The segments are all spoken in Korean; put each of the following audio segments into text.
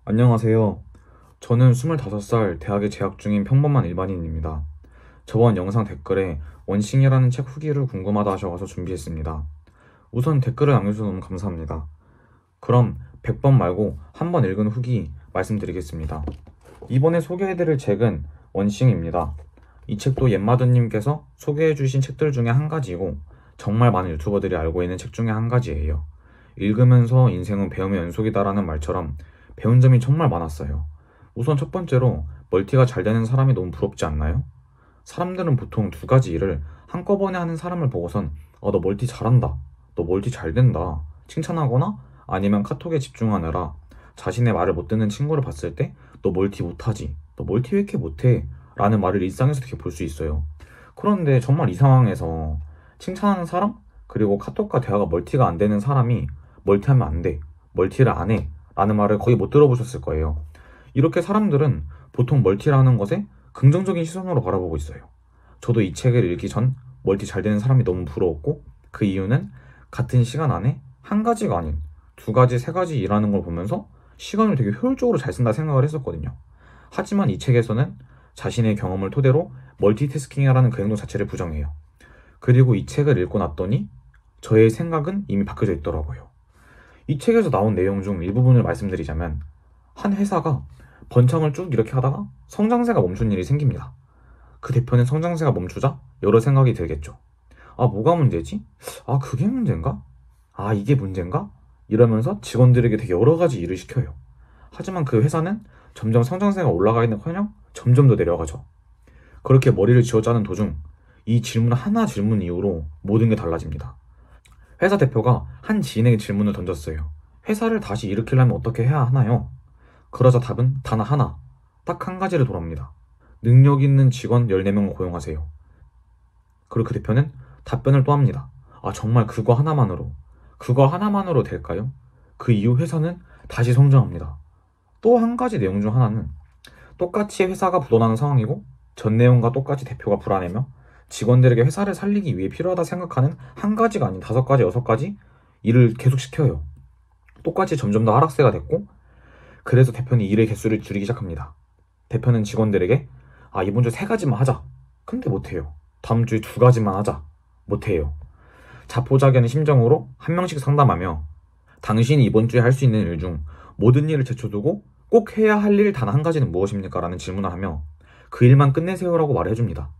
안녕하세요. 저는 25살 대학에 재학 중인 평범한 일반인입니다. 저번 영상 댓글에 원싱이라는 책 후기를 궁금하다 하셔서 준비했습니다. 우선 댓글을 남겨주셔서 너무 감사합니다. 그럼 100번 말고 한 번 읽은 후기 말씀드리겠습니다. 이번에 소개해드릴 책은 원싱입니다. 이 책도 옌마드님께서 소개해주신 책들 중에 한 가지이고 정말 많은 유튜버들이 알고 있는 책 중에 한 가지예요. 읽으면서 인생은 배움의 연속이다라는 말처럼 배운 점이 정말 많았어요. 우선 첫 번째로 멀티가 잘 되는 사람이 너무 부럽지 않나요? 사람들은 보통 두 가지 일을 한꺼번에 하는 사람을 보고선 너 멀티 잘한다, 너 멀티 잘 된다 칭찬하거나 아니면 카톡에 집중하느라 자신의 말을 못 듣는 친구를 봤을 때 너 멀티 못하지, 너 멀티 왜 이렇게 못해? 라는 말을 일상에서 되게 볼 수 있어요. 그런데 정말 이 상황에서 칭찬하는 사람? 그리고 카톡과 대화가 멀티가 안 되는 사람이 멀티하면 안 돼, 멀티를 안 해 라는 말을 거의 못 들어보셨을 거예요. 이렇게 사람들은 보통 멀티라는 것에 긍정적인 시선으로 바라보고 있어요. 저도 이 책을 읽기 전 멀티 잘 되는 사람이 너무 부러웠고, 그 이유는 같은 시간 안에 한 가지가 아닌 두 가지, 세 가지 일하는 걸 보면서 시간을 되게 효율적으로 잘 쓴다 생각을 했었거든요. 하지만 이 책에서는 자신의 경험을 토대로 멀티태스킹이라는 그 행동 자체를 부정해요. 그리고 이 책을 읽고 났더니 저의 생각은 이미 바뀌어져 있더라고요. 이 책에서 나온 내용 중 일부분을 말씀드리자면, 한 회사가 번창을 쭉 이렇게 하다가 성장세가 멈춘 일이 생깁니다. 그 대표는 성장세가 멈추자 여러 생각이 들겠죠. 뭐가 문제지? 그게 문제인가? 이게 문제인가? 이러면서 직원들에게 되게 여러 가지 일을 시켜요. 하지만 그 회사는 점점 성장세가 올라가기는커녕 점점 더 내려가죠. 그렇게 머리를 쥐어짜는 도중 이 질문 하나 질문 이후로 모든 게 달라집니다. 회사 대표가 한 지인에게 질문을 던졌어요. 회사를 다시 일으키려면 어떻게 해야 하나요? 그러자 답은 단 하나, 딱 한 가지를 돌아옵니다. 능력 있는 직원 14명을 고용하세요. 그리고 그 대표는 답변을 또 합니다. 정말 그거 하나만으로 될까요? 그 이후 회사는 다시 성장합니다. 또 한 가지 내용 중 하나는 똑같이 회사가 부도나는 상황이고 전 내용과 똑같이 대표가 불안해며 직원들에게 회사를 살리기 위해 필요하다 생각하는 한 가지가 아닌 5가지, 6가지 일을 계속 시켜요. 똑같이 점점 더 하락세가 됐고, 그래서 대표는 일의 개수를 줄이기 시작합니다. 대표는 직원들에게 이번 주에 3가지만 하자. 근데 못해요. 다음 주에 2가지만 하자. 못해요. 자포자기하는 심정으로 한 명씩 상담하며 당신이 이번 주에 할 수 있는 일 중 모든 일을 제쳐두고 꼭 해야 할 일 단 한 가지는 무엇입니까? 라는 질문을 하며 그 일만 끝내세요라고 말을 해줍니다.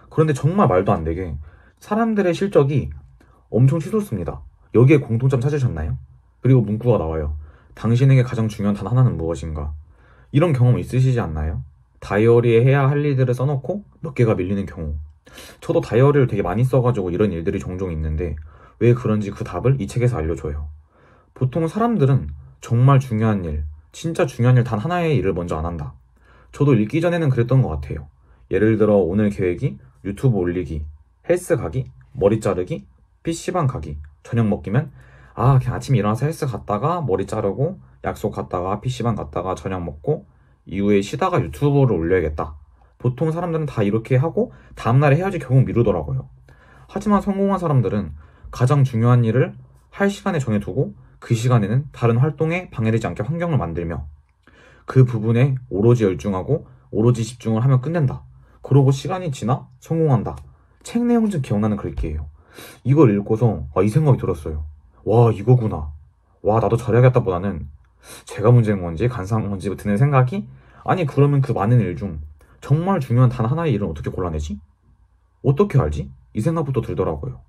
그런데 정말 말도 안 되게 사람들의 실적이 엄청 치솟습니다. 여기에 공통점 찾으셨나요? 그리고 문구가 나와요. 당신에게 가장 중요한 단 하나는 무엇인가? 이런 경험 있으시지 않나요? 다이어리에 해야 할 일들을 써놓고 몇 개가 밀리는 경우. 저도 다이어리를 되게 많이 써가지고 이런 일들이 종종 있는데 왜 그런지 그 답을 이 책에서 알려줘요. 보통 사람들은 정말 중요한 일, 진짜 중요한 일 단 하나의 일을 먼저 안 한다. 저도 읽기 전에는 그랬던 것 같아요. 예를 들어 오늘 계획이 유튜브 올리기, 헬스 가기, 머리 자르기, PC방 가기, 저녁 먹기면 그냥 아침에 일어나서 헬스 갔다가 머리 자르고 약속 갔다가 PC방 갔다가 저녁 먹고 이후에 쉬다가 유튜브를 올려야겠다. 보통 사람들은 다 이렇게 하고 다음날에 해야지 결국 미루더라고요. 하지만 성공한 사람들은 가장 중요한 일을 할 시간에 정해두고 그 시간에는 다른 활동에 방해되지 않게 환경을 만들며 그 부분에 오로지 열중하고 오로지 집중을 하면 끝낸다. 그러고 시간이 지나 성공한다. 책 내용 좀 기억나는 글귀예요. 이걸 읽고서 이 생각이 들었어요. 와, 이거구나. 와, 나도 잘해야겠다 보다는 제가 문제인 건지 간사한 건지 드는 생각이, 그러면 그 많은 일 중 정말 중요한 단 하나의 일은 어떻게 골라내지? 어떻게 알지? 이 생각부터 들더라고요.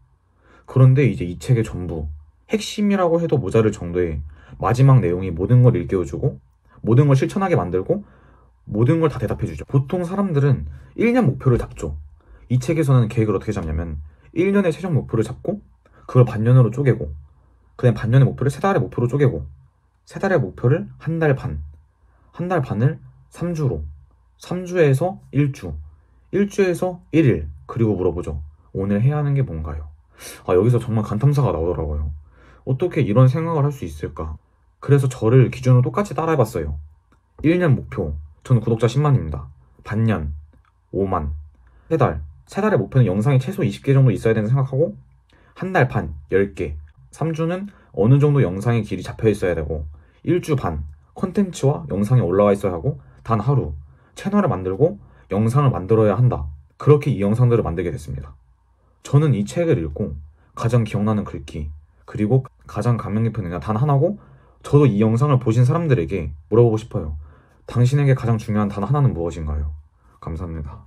그런데 이제 이 책의 전부, 핵심이라고 해도 모자랄 정도의 마지막 내용이 모든 걸 일깨워주고 모든 걸 실천하게 만들고 모든 걸 다 대답해주죠. 보통 사람들은 1년 목표를 잡죠. 이 책에서는 계획을 어떻게 잡냐면 1년의 최종 목표를 잡고 그걸 반년으로 쪼개고 그다음 반년의 목표를 3달의 목표로 쪼개고 3달의 목표를 한 달 반, 한 달 반을 3주로, 3주에서 1주, 1주에서 1일, 그리고 물어보죠. 오늘 해야 하는 게 뭔가요? 여기서 정말 감탄사가 나오더라고요. 어떻게 이런 생각을 할 수 있을까? 그래서 저를 기준으로 똑같이 따라해봤어요. 1년 목표, 저는 구독자 10만입니다. 반년, 5만. 3달, 3달의 목표는 영상이 최소 20개 정도 있어야 된다고 생각하고 한 달 반, 10개. 3주는 어느 정도 영상의 길이 잡혀 있어야 되고 1주 반, 콘텐츠와 영상이 올라와 있어야 하고 단 하루 채널을 만들고 영상을 만들어야 한다. 그렇게 이 영상들을 만들게 됐습니다. 저는 이 책을 읽고 가장 기억나는 글귀 그리고 가장 감명 깊은 은혜가 단 하나고 저도 이 영상을 보신 사람들에게 물어보고 싶어요. 당신에게 가장 중요한 단 하나는 무엇인가요? 감사합니다.